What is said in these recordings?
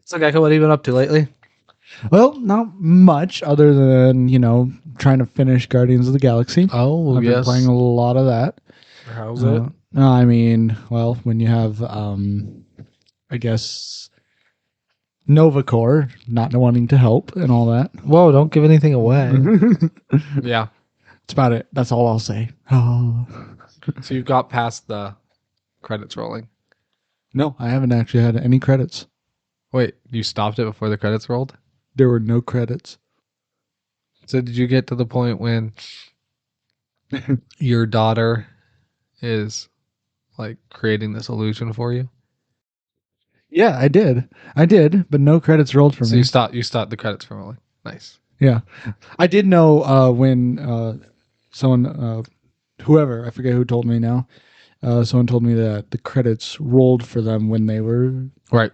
So, Gecko, what have you been up to lately? Well, not much other than, trying to finish Guardians of the Galaxy. Oh, I've been playing a lot of that. How's it? I mean, well, when you have, I guess, Nova Corps not wanting to help and all that. Whoa, don't give anything away. Yeah. That's about it. That's all I'll say. Oh. So you've got past the credits rolling. No, I haven't actually had any credits. Wait, you stopped it before the credits rolled? There were no credits. So did you get to the point when your daughter is like creating this illusion for you? Yeah, I did, but no credits rolled for So me. you stopped the credits from rolling. Nice. Yeah, I did know when someone, whoever, I forget who told me now. Someone told me that the credits rolled for them when they were Right.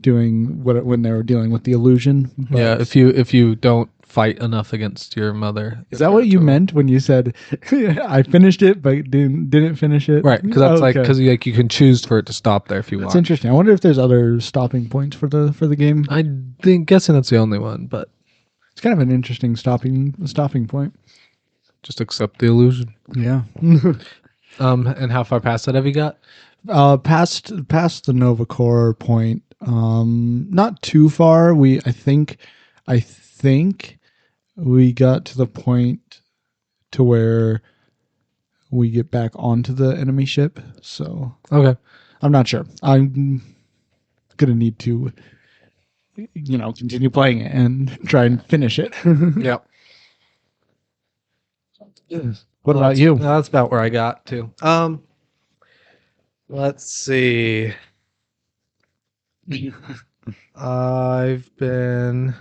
when they were dealing with the illusion. But Yeah, if you don't fight enough against your mother. is that what you meant when you said I finished it but didn't finish it? Right, because that's Okay. because you can choose for it to stop there if you That's want. interesting. I wonder if there's other stopping points for the game. I think guessing that's the only one, but It's kind of an interesting stopping point. just accept the illusion. Yeah. And how far past that have you got? Past the Nova Corps point. Not too far. I think we got to the point to where we get back onto the enemy ship. So Okay. I'm not sure. I'm gonna need to, continue playing it and try and finish it. Yep. What about you? That's about where I got to. Let's see. I've been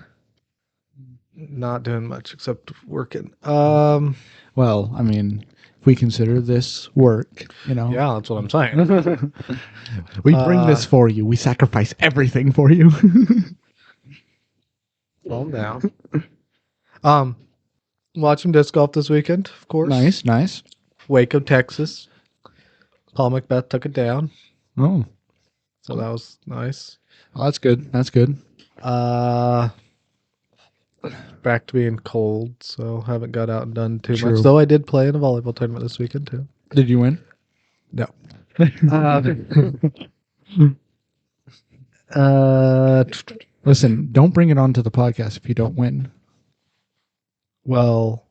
not doing much except working. Well, I mean, if we consider this work, Yeah, that's what I'm saying. we bring this for you. We sacrifice everything for you. Calm down. Watching disc golf this weekend, of course. Nice. Waco, Texas. Paul Macbeth took it down, Oh, so that was nice. well, that's good. Back to being cold, so haven't got out and done too True. much. Though I did play in a volleyball tournament this weekend too. Did you win? No. Listen, don't bring it onto the podcast if you don't win. Well,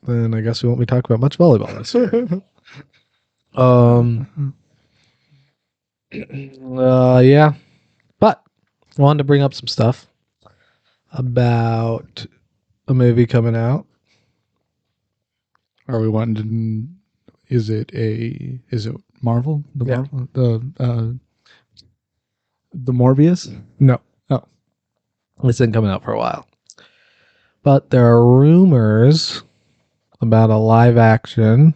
then I guess we won't be talking about much volleyball this year. Yeah, but I wanted to bring up some stuff about a movie coming out. Are we wanting to? Is it Marvel? Yeah. The Morbius? No. Oh. It's been coming out for a while. But there are rumors about a live action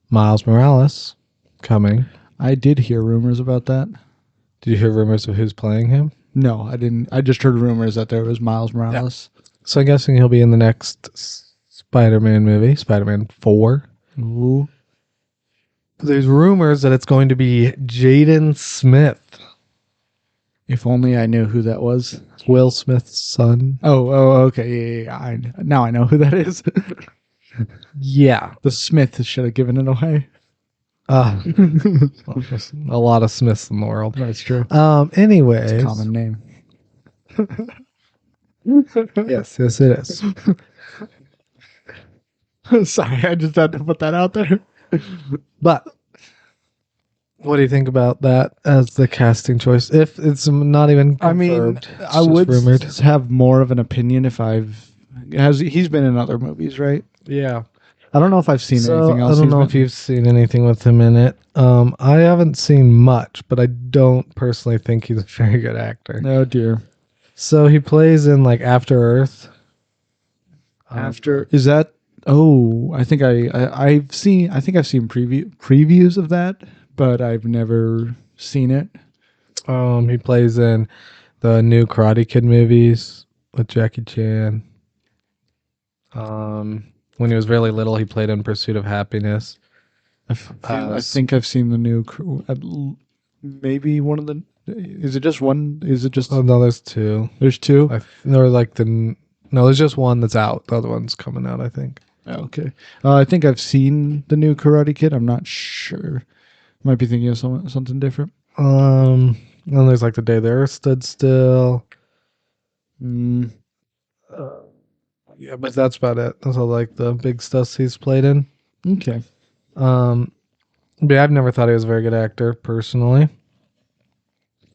Miles Morales coming. I did hear rumors about that. Did you hear rumors of who's playing him? No, I didn't. I just heard rumors that there was Miles Morales. So I'm guessing he'll be in the next Spider-Man movie, Spider-Man 4. Ooh. There's rumors that it's going to be Jaden Smith, If only I knew who that was. Will Smith's son. Oh, okay. Yeah. Now I know who that is. Yeah. The Smith should have given it away. A lot of Smiths in the world. That's true. Anyways. It's a common name. Yes, it is. Sorry, I just had to put that out there. But what do you think about that as the casting choice? If it's not even confirmed, it's I just would rumored. have more of an opinion if he's been in other movies, right? Yeah. I don't know if I've seen anything else. I don't know if you've seen anything with him in it. I haven't seen much, but I don't personally think he's a very good actor. Oh dear. So he plays in like After Earth. Is that? Oh, I think I've seen previews of that, but I've never seen it. He plays in the new Karate Kid movies with Jackie Chan. When he was really little, he played in Pursuit of Happiness. I think I've seen the new, maybe one of the Is it just one? Is it just? Oh no, there's two. There's two. Or like no, there's just one that's out. The other one's coming out, I think. Oh, okay. I think I've seen the new Karate Kid. I'm not sure. Might be thinking of something different. And there's like The Day the Earth Stood Still. Mm. Yeah, but that's about it. That's all like the big stuff he's played in. Okay. But yeah, I've never thought he was a very good actor personally.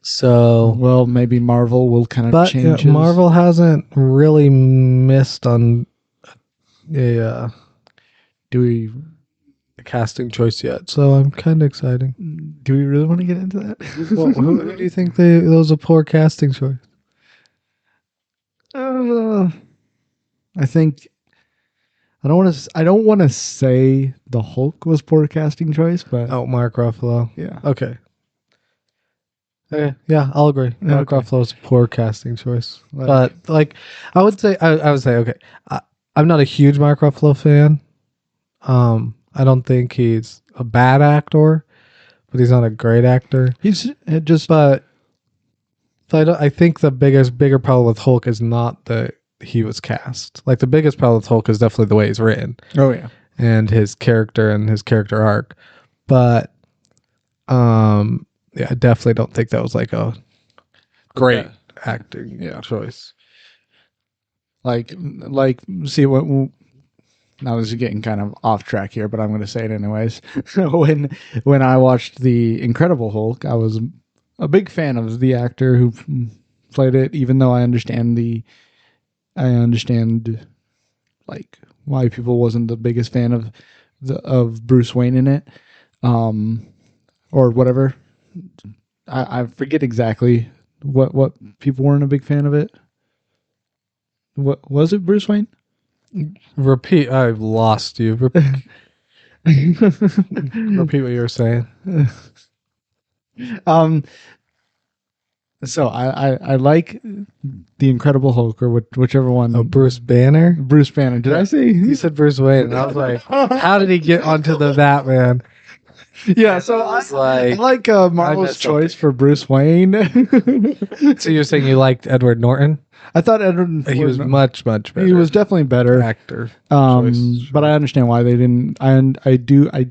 So, well, maybe Marvel will kind of change. Yeah, Marvel hasn't really missed on a casting choice yet. So I'm kind of excited. Do we really want to get into that? Well, who do you think that was a poor casting choice? I think I don't want to say the Hulk was poor casting choice, but Mark Ruffalo. yeah. Okay. Yeah, I'll agree. Mark Ruffalo's a poor casting choice, but like I would say, okay. I'm not a huge Mark Ruffalo fan. I don't think he's a bad actor, but he's not a great actor. He's just But I think the bigger problem with Hulk is not that he was cast. Like the biggest problem with Hulk is definitely the way he's written. Oh yeah, and his character arc. But yeah, I definitely don't think that was like a great acting choice. Like see what. Now this is getting kind of off track here, but I'm going to say it anyways. when I watched The Incredible Hulk, I was a big fan of the actor who played it, even though I understand like why people wasn't the biggest fan of Bruce Wayne in it, or whatever. I forget exactly what people weren't a big fan of it. What was it, Bruce Wayne? Repeat. I've lost you. Repeat what you were saying. So I like The Incredible Hulk, or whichever one. Oh, Bruce Banner. Bruce Banner. Did I say you said Bruce Wayne? And I was like, how did he get onto the Batman? Yeah, so I like Marvel's choice for Bruce Wayne. So you're saying you liked Edward Norton? I thought Edward. He was much better. He was definitely better actor. But I understand why they didn't. I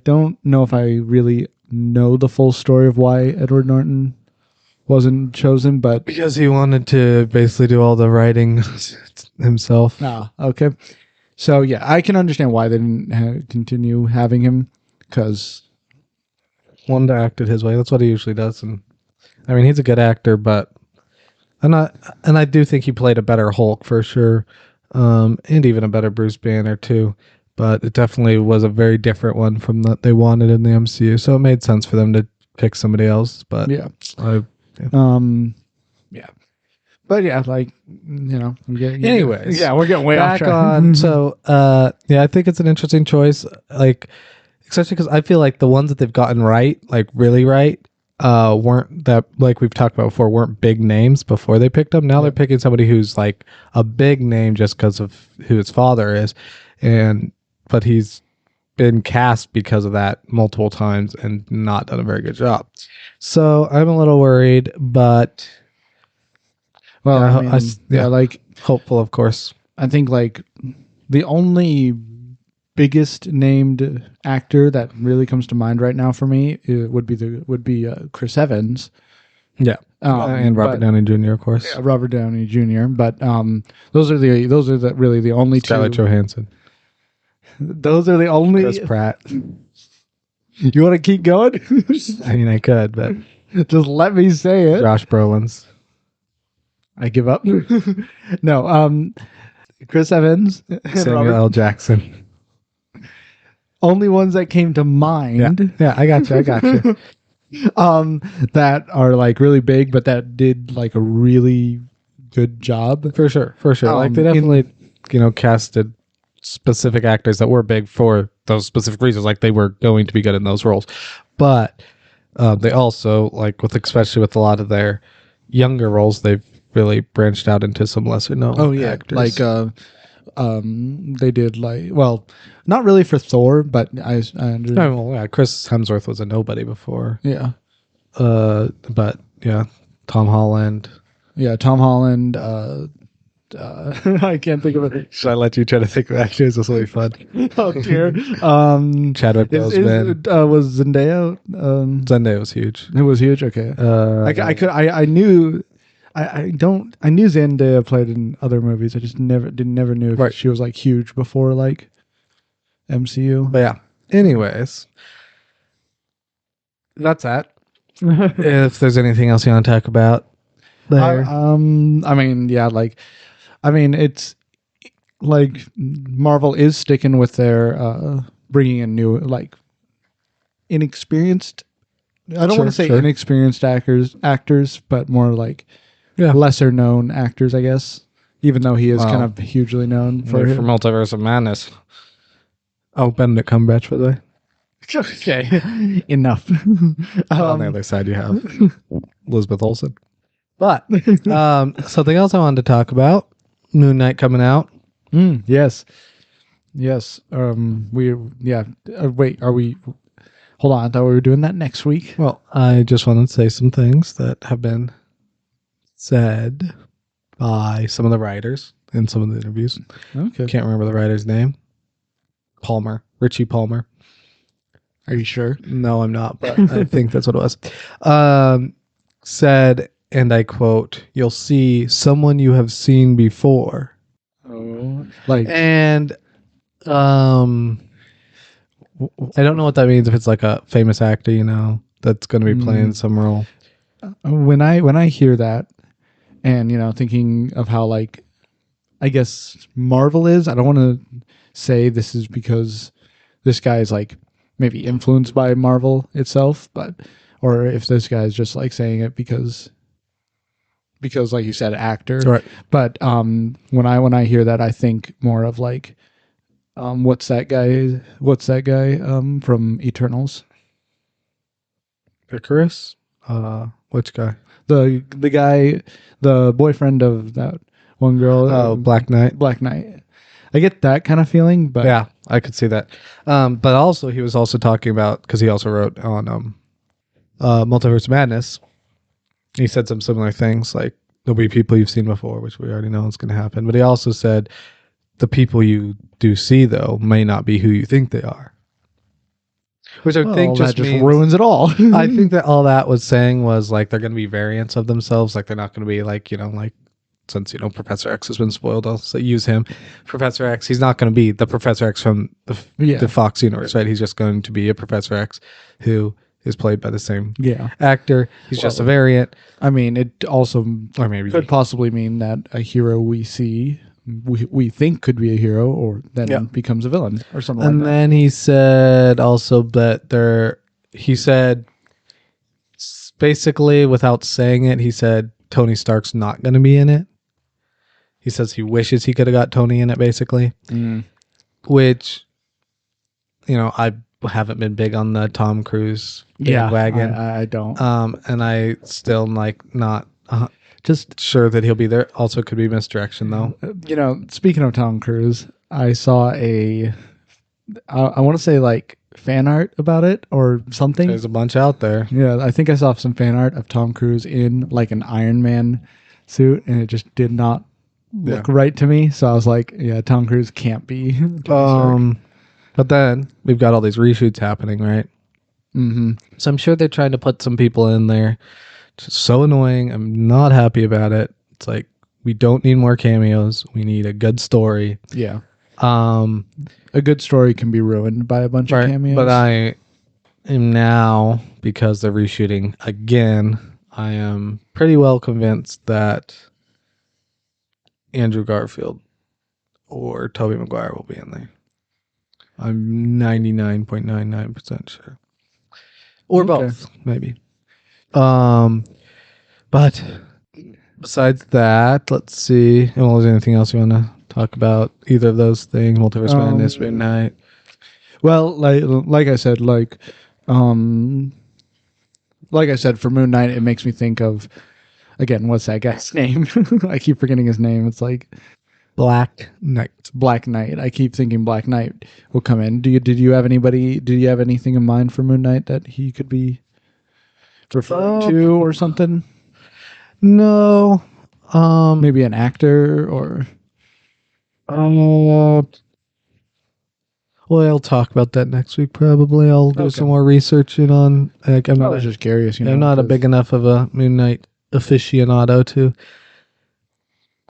don't know if I really know the full story of why Edward Norton wasn't chosen, but because he wanted to basically do all the writing himself. Okay. So yeah, I can understand why they didn't continue having him, because wanted to act it his way. That's what he usually does, and I mean he's a good actor, but and I do think he played a better Hulk for sure, and even a better Bruce Banner too. But it definitely was a very different one from that they wanted in the MCU, so it made sense for them to pick somebody else. But yeah. Yeah. But yeah, like, you know, anyways, yeah, we're getting way off track. on. So, yeah, I think it's an interesting choice. Like, especially because I feel like the ones that they've gotten right, like really right, weren't that, like we've talked about before, weren't big names before they picked them. Now they're picking somebody who's like a big name just because of who his father is, but he's been cast because of that multiple times and not done a very good job. So I'm a little worried, but well, I mean, like hopeful, of course. I think like the only biggest named actor that really comes to mind right now for me would be Chris Evans. Yeah, and Robert Downey Jr. of course. Yeah, Robert Downey Jr. But those are really the only Scarlett two. Johansson. Those are the only. Chris Pratt. You want to keep going? I mean, I could, but just let me say it. Josh Brolin's. I give up. No, Chris Evans, Samuel L. Jackson. Only ones that came to mind. Yeah, I got you. That are like really big, but that did like a really good job. For sure. Like they definitely, casted specific actors that were big for those specific reasons. Like they were going to be good in those roles, but they also, like especially with a lot of their younger roles, they've really branched out into some lesser known actors. Like they did not really for Thor, but I Chris Hemsworth was a nobody before. Yeah. But yeah, Tom Holland. Yeah, Tom Holland. I can't think of it. Should I let you try to think of actors? This will be fun. Oh dear. Chadwick Boseman. Was Zendaya? Zendaya was huge. It was huge. Okay. I knew. I knew Zendaya played in other movies. I just never knew if Right. she was like huge before like MCU. But yeah. Anyways, that's that. If there's anything else you want to talk about there. I mean, yeah, it's like Marvel is sticking with their bringing in new like inexperienced. I don't want to say Sure. inexperienced actors, but more like lesser known actors, I guess. Even though he is kind of hugely known for Multiverse of Madness. Oh, Benedict Cumberbatch, by the way. Okay, enough. On the other side, you have Elizabeth Olsen. But something else I wanted to talk about: Moon Knight coming out. Yes. Wait, are we? Hold on, I thought we were doing that next week. Well, I just wanted to say some things that have been said by some of the writers in some of the interviews. Okay. Can't remember the writer's name. Richie Palmer. Are you sure? No, I'm not, but I think that's what it was. Said, and I quote, "You'll see someone you have seen before." Oh, like And I don't know what that means, if it's like a famous actor, that's going to be playing some role. when I hear that, and thinking of how like I guess Marvel is, I don't want to say this is because this guy is like maybe influenced by Marvel itself, but or if this guy is just like saying it because like you said, actor. Right. But when I hear that, I think more of like what's that guy from Eternals? Icarus? Which guy? The guy, the boyfriend of that one girl. Oh, Black Knight. Black Knight. I get that kind of feeling, but Yeah, I could see that. But also, he was also talking about, because he also wrote on Multiverse of Madness. He said some similar things, like there'll be people you've seen before, which we already know is going to happen. But he also said the people you do see, though, may not be who you think they are. Which I think just means, ruins it all. I think that all that was saying was like they're going to be variants of themselves. Like they're not going to be like, since Professor X has been spoiled, I'll say use him. Professor X, he's not going to be the Professor X from the Fox universe, right? He's just going to be a Professor X who is played by the same actor. He's just a variant. I mean, it also or maybe could possibly mean that a hero we see, we think could be a hero, or then becomes a villain or something like that. And then he said also that he said, basically without saying it, he said Tony Stark's not going to be in it. He says he wishes he could have got Tony in it, basically. Which, I haven't been big on the Tom Cruise bandwagon. I don't. And I still not just sure that he'll be there. Also could be misdirection, though. Speaking of Tom Cruise, I saw I want to say like fan art about it or something. There's a bunch out there. Yeah, I think I saw some fan art of Tom Cruise in like an Iron Man suit, and it just did not look right to me. So I was like, yeah, Tom Cruise can't be. But then we've got all these reshoots happening, right? Mm-hmm. So I'm sure they're trying to put some people in there. Just so annoying. I'm not happy about it. It's like, we don't need more cameos. We need a good story. Yeah. A good story can be ruined by a bunch of cameos. But I am now, because they're reshooting again, I am pretty well convinced that Andrew Garfield or Tobey Maguire will be in there. I'm 99.99% sure. Or both, maybe. But besides that, let's see. Well, is there anything else you want to talk about? Either of those things, Multiverse Madness, Moon Knight. Well, like I said, for Moon Knight, it makes me think of, again, what's that guy's name? I keep forgetting his name. It's like Black Knight. Black Knight. I keep thinking Black Knight will come in. Did you have anything in mind for Moon Knight that he could be referring to or something? No. Maybe an actor or. Uh, well, I'll talk about that next week. Probably, I'll do Okay. some more researching on. Like, I was just curious. I'm not a 'cause- big enough of a Moon Knight aficionado to.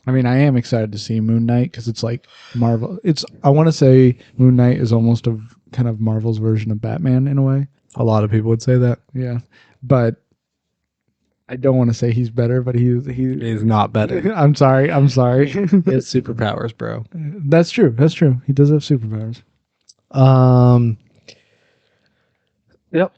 I mean, I am excited to see Moon Knight because it's like Marvel. I want to say Moon Knight is almost a kind of Marvel's version of Batman in a way. A lot of people would say that Yeah, but I don't want to say he's better. But he. he's not better. I'm sorry. I'm sorry. He has superpowers, bro. That's true. That's true. He does have superpowers. Yep.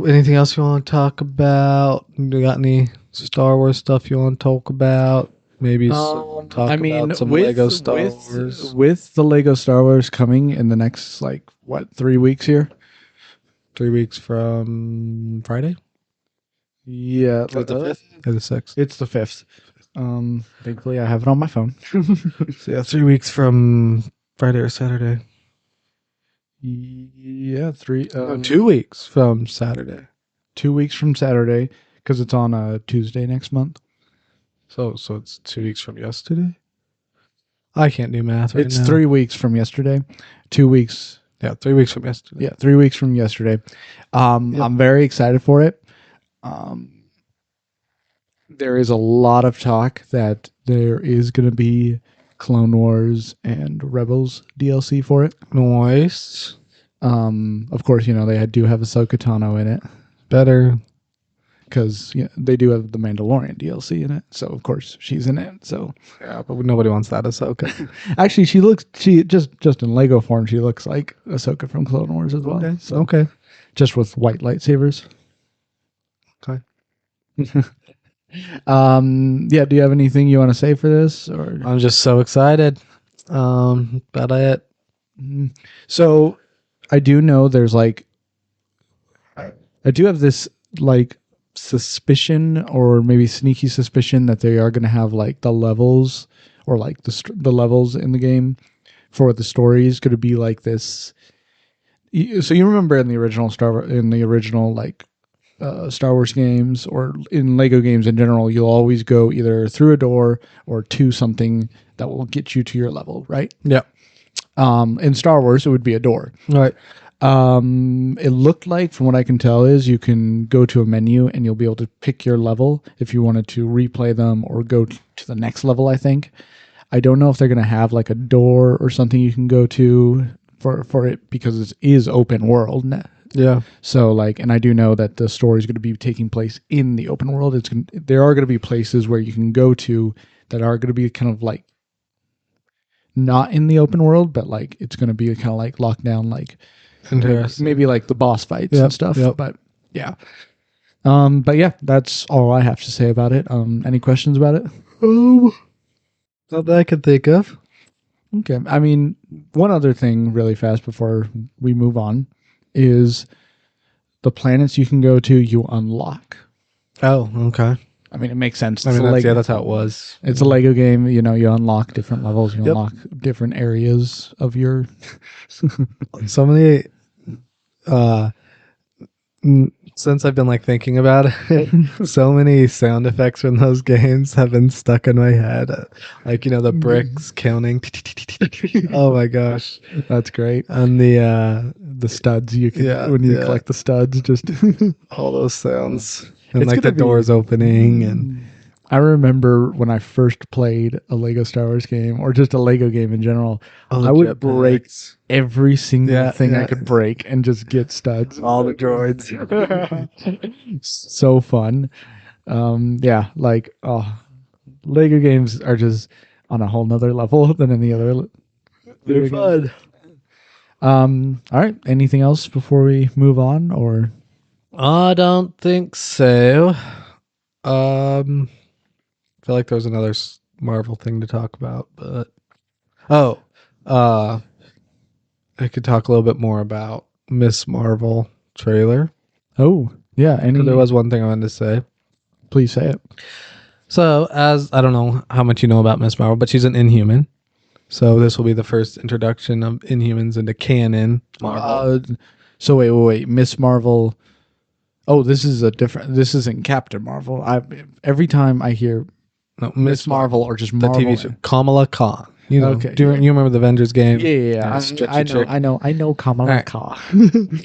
Anything else you want to talk about? You got any Star Wars stuff you want to talk about? Maybe talk about some Lego Star Wars. With the Lego Star Wars coming in the next 3 weeks here. 3 weeks from Friday? Yeah, The 5th? Or the 6th? It's the 5th. Thankfully, I have it on my phone. So yeah, 3 weeks from Friday or Saturday. Yeah, 3. No, 2 weeks from Saturday. 2 weeks from Saturday because it's on a Tuesday next month. So it's 2 weeks from yesterday? I can't do math right It's now. 3 weeks from yesterday. 2 weeks. Yeah, 3 weeks from yesterday. Yeah, 3 weeks from yesterday. I'm very excited for it. There is a lot of talk that there is going to be Clone Wars and Rebels DLC for it. Nice. Of course, they do have Ahsoka Tano in it Better. because they do have the Mandalorian DLC in it. So of course she's in it. So Yeah, but nobody wants that Ahsoka. actually, she just in Lego form, she looks like Ahsoka from Clone Wars as well. Okay. So Okay. just with white lightsabers. Okay. Yeah. Do you have anything you want to say for this, or? I'm just so excited. About it. So I do know there's I do have this suspicion or maybe sneaky suspicion that they are going to have the levels or the levels in the game for the story is going to be like this. So you remember in the original Star Wars games or in Lego games in general, you'll always go either through a door or to something that will get you to your level, right? Yeah. In Star Wars, it would be a door. All right. It looked like, from what I can tell, is you can go to a menu and you'll be able to pick your level if you wanted to replay them or go to the next level, I think. I don't know if they're going to have a door or something you can go to for it because it is open world. Yeah. So and I do know that the story is going to be taking place in the open world. There are going to be places where you can go to that are going to be kind of not in the open world, but it's going to be kind of locked down, Interesting. maybe the boss fights and stuff. Yep. But yeah. But yeah, that's all I have to say about it. Any questions about it? Not that I could think of. Okay. I mean, one other thing really fast before we move on is the planets you can go to, you unlock. Oh, okay. I mean, it makes sense. I mean, that's how it was. It's a Lego game. You unlock different levels. You Yep. unlock different areas of your. So many, since I've been thinking about it, so many sound effects from those games have been stuck in my head. The bricks counting. Oh my gosh. That's great. And The studs you can when you collect the studs, just all those sounds. And It's the gonna be- doors opening and I remember when I first played a Lego Star Wars game or just a Lego game in general, I would break every single thing I could break and just get studs. all the droids. So fun. Yeah, Lego games are just on a whole nother level than any other. They're fun. All right. Anything else before we move on, or? I don't think so. I feel like there's another Marvel thing to talk about, but I could talk a little bit more about Miss Marvel trailer. Oh, yeah. There was one thing I wanted to say. Please say it. So, I don't know how much you know about Miss Marvel, but she's an Inhuman. So this will be the first introduction of Inhumans into canon Marvel. So wait. Miss Marvel. Oh, this is a different. This isn't Captain Marvel. Every time I hear No, Miss Marvel or just the Marvel, TV show. Kamala Khan. You know, Okay, you remember the Avengers game? yeah. Stretchy I know, chick. I know Kamala All right. Khan.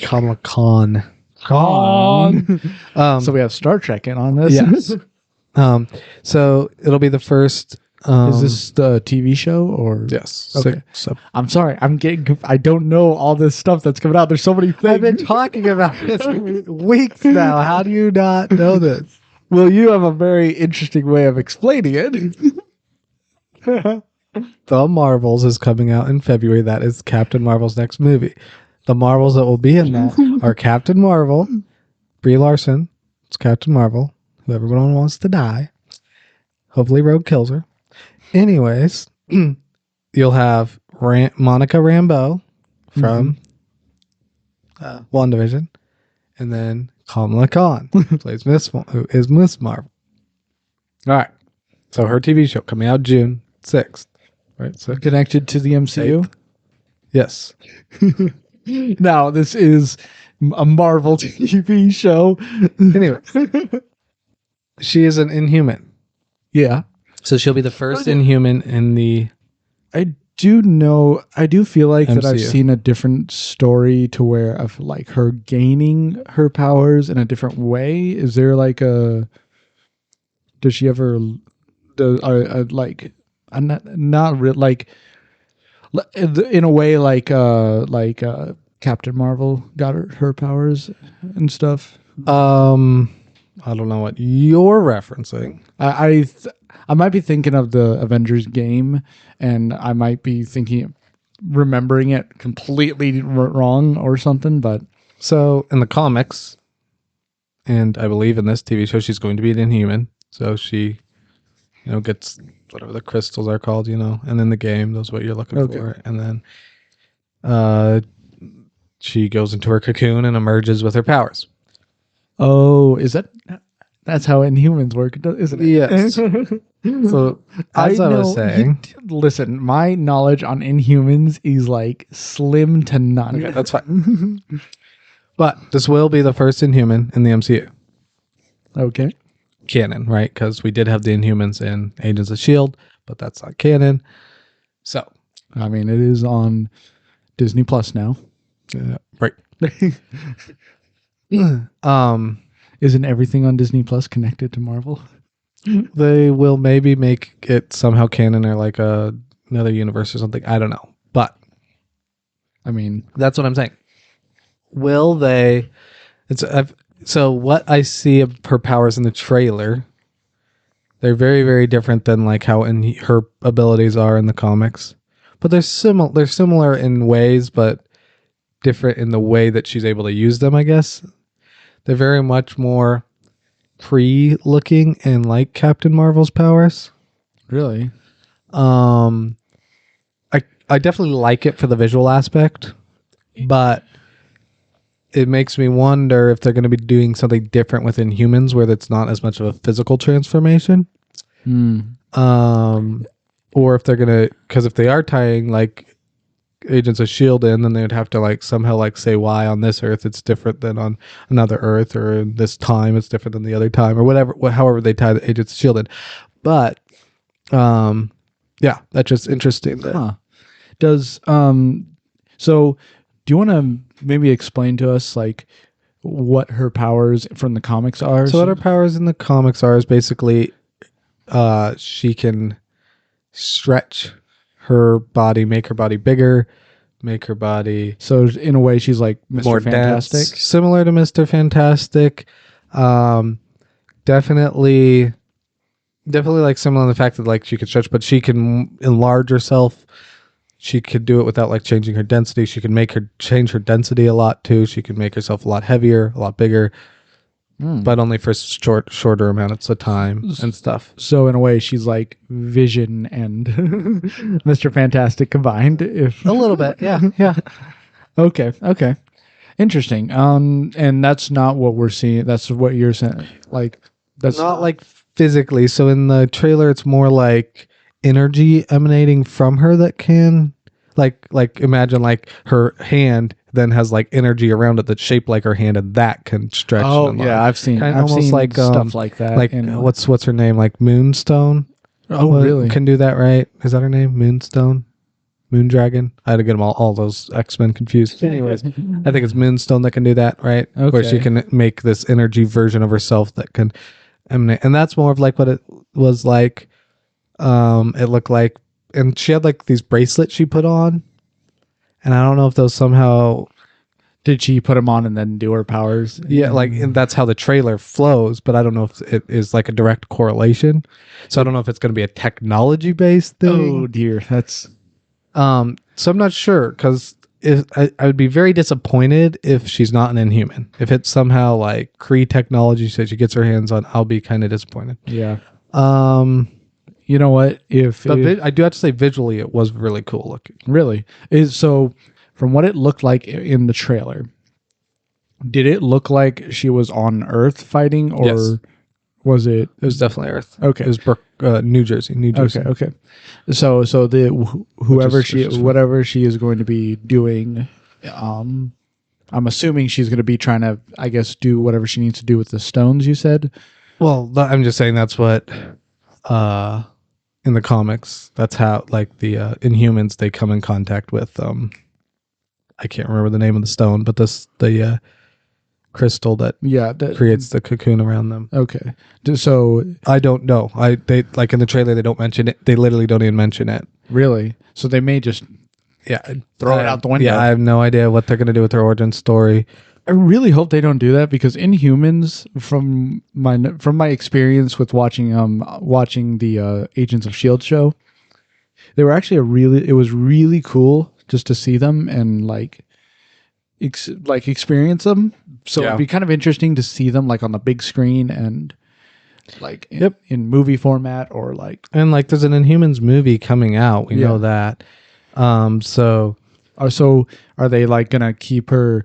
Kamala Khan. Khan. So Um, we have Star Trek in on this. yes. So it'll be the first. Is this the TV show or? Yes. Okay. So I'm sorry. I don't know all this stuff that's coming out. There's so many things. I've been talking about this for weeks now. How do you not know this? Well, you have a very interesting way of explaining it. The Marvels is coming out in February. That is Captain Marvel's next movie. The Marvels that will be in that are Captain Marvel, Brie Larson. It's Captain Marvel, who everyone wants to die. Hopefully, Rogue kills her. Anyways, you'll have Monica Rambeau from WandaVision, and then Kamala Khan who plays who is Miss Marvel. All right. So her TV show coming out June 6th. Right? So Connected to the MCU. yes. Now, this is a Marvel TV show. Anyway, she is an Inhuman. Yeah. So she'll be the first Inhuman in the I do feel like that I've MCU. seen a different story to where of like her gaining her powers in a different way. Is there like does she ever like I'm not real like in a way like Captain Marvel got her powers and stuff. I don't know what you're referencing. I might be thinking of the Avengers game, and I might be remembering it completely wrong or something. But So in the comics, and I believe in this TV show, she's going to be an Inhuman. So she, gets whatever the crystals are called, and in the game, those are what you're looking for. And then she goes into her cocoon and emerges with her powers. oh, that's how Inhumans work, isn't it? Yes. So as I was saying, listen, my knowledge on Inhumans is like slim to none. okay, that's fine. But this will be the first Inhuman in the MCU. Okay. Canon, right? Because we did have the Inhumans in Agents of S.H.I.E.L.D., but that's not canon. So, I mean, it is on Disney Plus now. right. Isn't everything on Disney Plus connected to Marvel? They will maybe make it somehow canon or like another universe or something. I don't know. But I mean, that's what I'm saying. Will they? So what I see of her powers in the trailer, they're very, very different than like how her abilities are in the comics. But they're similar in ways, but different in the way that she's able to use them, I guess. They're very much more Kree-looking and like Captain Marvel's powers. really? I definitely like it for the visual aspect, but it makes me wonder if they're going to be doing something different within humans where it's not as much of a physical transformation. Or if they're going to, because if they are tying like Agents of S.H.I.E.L.D. in, then they would have to like somehow like say why on this Earth it's different than on another Earth, or in this time it's different than the other time, or whatever, however they tie the Agents of S.H.I.E.L.D. in. But, yeah, that's just interesting. Does so do you want to maybe explain to us like what her powers from the comics are? So what her powers in the comics are is basically she can stretch her body, make her body bigger, make her body So in a way, she's like Mr. more Fantastic. dense, similar to Mr. Fantastic. Definitely like similar in the fact that like she can stretch, but she can enlarge herself. She could do it without like changing her density. She can change her density a lot too. She can make herself a lot heavier, a lot bigger, but only for shorter amounts of time and stuff. So in a way, she's like Vision and Mr. Fantastic combined. If A little bit, yeah. okay, interesting. And that's not what we're seeing. That's what you're saying. Like that's Not like physically. So in the trailer, it's more like energy emanating from her that can, like imagine like her hand then has like energy around it that's shaped like her hand, and that can stretch. Oh and yeah, enlarge. I've Almost seen like stuff like that. like in, what's her name, like Moonstone. oh really? Can do that, right? Is that her name? Moonstone, Moondragon. I had to get them all those X-Men confused. Anyways, I think it's Moonstone that can do that, right? Where she Okay. can make this energy version of herself that can emanate, and that's more of like what it was like. It looked like, and she had like these bracelets she put on, and I don't know if those somehow, Did she put them on and then do her powers? yeah, like, and that's how the trailer flows, but I don't know if it is like a direct correlation. So I don't know if it's going to be a technology based thing. Oh dear, that's So I'm not sure, because I would be very disappointed if she's not an Inhuman. If it's somehow like Kree technology that she gets her hands on, I'll be kind of disappointed. yeah. Um, You know what? I do have to say, visually, it was really cool looking. Really is so. From what it looked like in the trailer, did it look like she was on Earth fighting, or Yes. was it? It was definitely Earth. Okay. It was New Jersey. Okay. So whoever Which is fine. whatever she is going to be doing, I'm assuming she's going to be trying to, I guess, do whatever she needs to do with the stones. You said. Well, I'm just saying that's what, in the comics, that's how, like, the Inhumans, they come in contact with, I can't remember the name of the stone, but the crystal that creates the cocoon around them. Okay. So I don't know. They like, in the trailer, they don't mention it. They literally don't even mention it. really, so they may just throw it out the window. Yeah, I have no idea what they're going to do with their origin story. I really hope they don't do that, because Inhumans, from my experience with watching the Agents of Shield show, they were actually it was really cool just to see them and like experience them. So Yeah. it'd be kind of interesting to see them like on the big screen and like in movie format, or like And like, there's an Inhumans movie coming out. We know that. So are they like gonna keep her?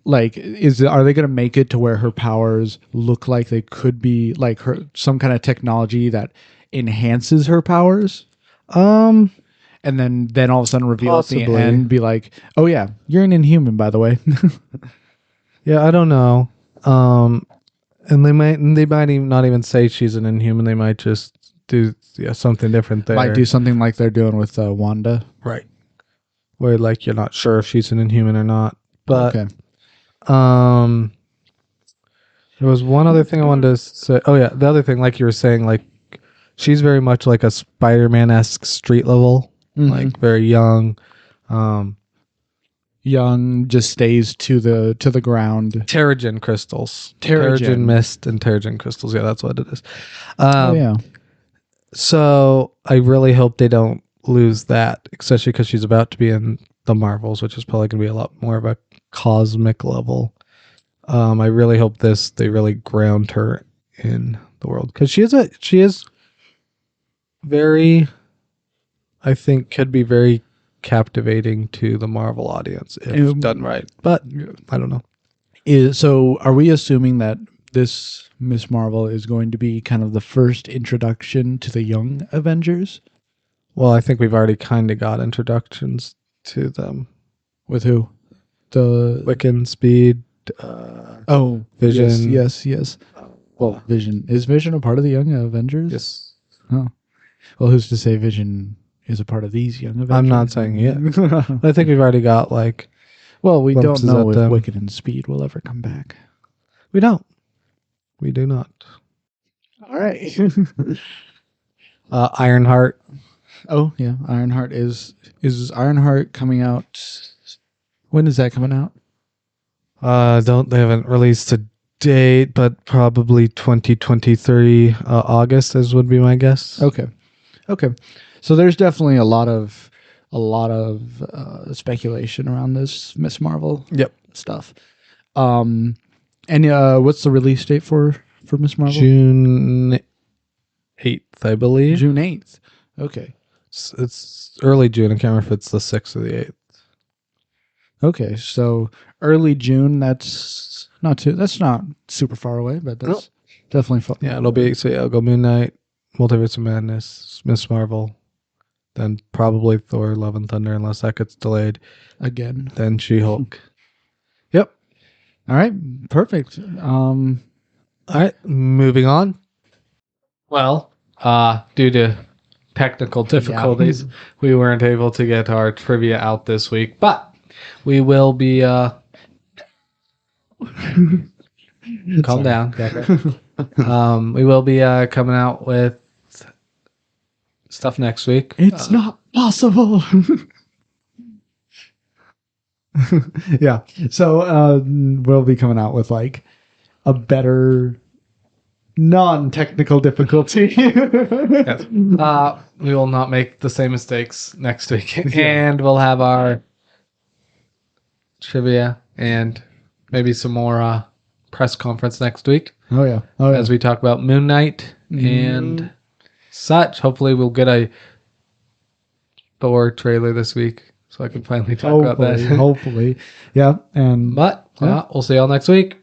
Like, are they going to make it to where her powers look like they could be like her, some kind of technology that enhances her powers, and then all of a sudden reveal at the Possibly. end, be like, oh yeah, you're an Inhuman, by the way. yeah, I don't know. And they might even not even say she's an Inhuman. They might just do something different there. Might do something like they're doing with Wanda. Right. Where like you're not sure if she's an Inhuman or not. But Okay. There was one other thing I wanted to say. Oh yeah, the other thing, like you were saying, like, she's very much like a Spider-Man-esque street level, like very young. Young, just stays to the ground. Terrigen crystals, Terrigen mist, and Terrigen crystals. Yeah, that's what it is. Yeah. So I really hope they don't lose that, especially because she's about to be in the Marvels, which is probably going to be a lot more of a cosmic level. I really hope they really ground her in the world, because she is very, I think, could be very captivating to the Marvel audience if done right. But I don't know. So are we assuming that this Miss Marvel is going to be kind of the first introduction to the young Avengers? Well, I think we've already kind of got introductions to them. With who? The Wiccan, Speed, Vision. Yes. Well, Vision. Is Vision a part of the Young Avengers? Yes. Oh. Well, who's to say Vision is a part of these Young Avengers? I'm not saying yet. I think we've already got like. Well, we don't know if them. Wiccan and Speed will ever come back. We don't. We do not. All right. Ironheart. Oh yeah, Ironheart is Ironheart coming out? When is that coming out? They haven't released a date, but probably 2023 August would be my guess. Okay. So there's definitely a lot of speculation around this Miss Marvel stuff. And what's the release date for Miss Marvel? June 8th, I believe. June 8th. Okay. It's early June. I can't remember if it's the 6th or the 8th. Okay, so early June. That's not super far away, but that's definitely fun. Yeah, it'll go Moon Knight, Multiverse of Madness, Miss Marvel, then probably Thor: Love and Thunder, unless that gets delayed. Again. Then She-Hulk. Yep. All right. Perfect. All right, moving on. Well, due to technical difficulties, we weren't able to get our trivia out this week, but we will be. Calm down, Gecko. We will be coming out with stuff next week. It's not possible. Yeah. So we'll be coming out with like a better non-technical difficulty. Yes. We will not make the same mistakes next week, and we'll have our trivia and maybe some more press conference next week. Oh yeah. As we talk about Moon Knight and such. Hopefully, we'll get a Thor trailer this week, so I can finally talk about that. Hopefully. Yeah. And But we'll see y'all next week.